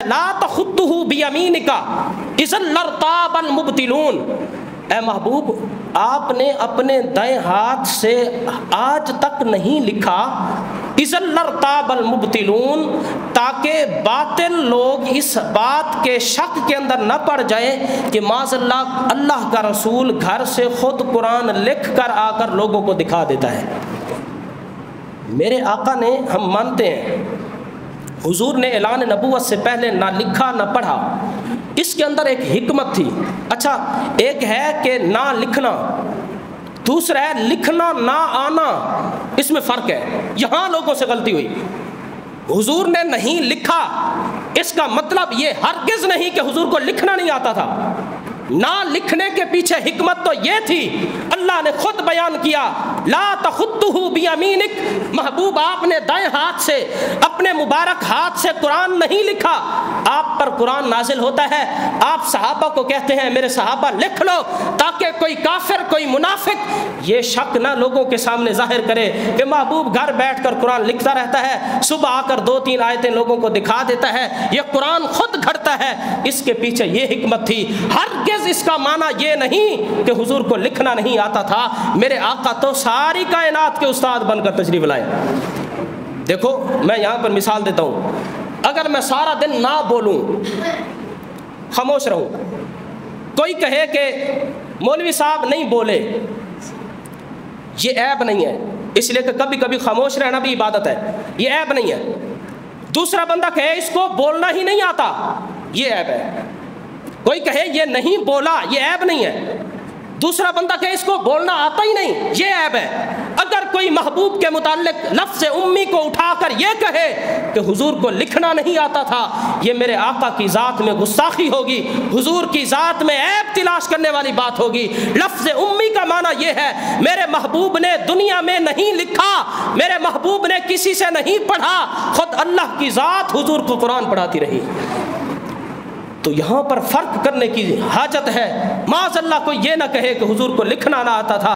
لا تخطہ بیمینک اذا لارتاب المبطلون، اے محبوب آپ نے اپنے دائیں ہاتھ سے آج تک نہیں لکھا اذا لارتاب المبطلون، تاکہ باطل لوگ اس بات کے شک کے اندر نہ پڑ جائیں کہ معاذ اللہ اللہ کا رسول گھر سے خود قرآن لکھ کر آ کر لوگوں کو دکھا دیتا ہے۔ میرے آقا نے، ہم مانتے ہیں حضور نے اعلان نبوت سے پہلے نہ لکھا نہ پڑھا، اس کے اندر ایک حکمت تھی۔ اچھا، ایک ہے کہ نہ لکھنا، دوسرا ہے لکھنا نہ آنا، اس میں فرق ہے۔ یہاں لوگوں سے غلطی ہوئی، حضور نے نہیں لکھا، اس کا مطلب یہ ہرگز نہیں کہ حضور کو لکھنا نہیں آتا تھا۔ نہ لکھنے کے پیچھے حکمت تو یہ تھی، اللہ نے خود بیان کیا لا تخطہ بیمینک، محبوب آپ نے دائیں ہاتھ سے، اپنے مبارک ہاتھ سے قرآن نہیں لکھا۔ آپ پر قرآن نازل ہوتا ہے، آپ صحابہ کو کہتے ہیں میرے صحابہ لکھ لو، تاکہ کوئی کافر کوئی منافق یہ شک نہ لوگوں کے سامنے ظاہر کرے کہ محبوب گھر بیٹھ کر قرآن لکھتا رہتا ہے، صبح آ کر 2-3 آیتیں لوگوں کو دکھا دیتا ہے، یہ قرآن خود گھڑتا ہے۔ اس کے پیچھے یہ حکمت تھی۔ ہرگز اس کا معنی یہ نہیں کہ حضور کو لکھنا نہیں آتا تھا۔ میرے آقا تو ساری کائنات کے استاد بن کر تشریف لائے۔ دیکھو میں یہاں پر مثال دیتا ہوں، اگر میں سارا دن نہ بولوں، خاموش رہوں، کوئی کہے کہ مولوی صاحب نہیں بولے، یہ عیب نہیں ہے، اس لیے کہ کبھی کبھی خاموش رہنا بھی عبادت ہے، یہ عیب نہیں ہے۔ دوسرا بندہ کہے اس کو بولنا ہی نہیں آتا، یہ عیب ہے۔ کوئی کہے یہ نہیں بولا، یہ عیب نہیں ہے۔ دوسرا بندہ کہے اس کو بولنا آتا ہی نہیں، یہ عیب ہے۔ اگر کوئی محبوب کے متعلق لفظ امی کو اٹھا کر یہ کہے کہ حضور کو لکھنا نہیں آتا تھا، یہ میرے آقا کی ذات میں گستاخی ہوگی، حضور کی ذات میں عیب تلاش کرنے والی بات ہوگی۔ لفظ امی کا معنی یہ ہے میرے محبوب نے دنیا میں نہیں لکھا، میرے محبوب نے کسی سے نہیں پڑھا، خود اللہ کی ذات حضور کو قرآن پڑھاتی رہی۔ تو یہاں پر فرق کرنے کی حاجت ہے، معاذ اللہ کوئی یہ نہ کہے کہ حضور کو لکھنا نہ آتا تھا۔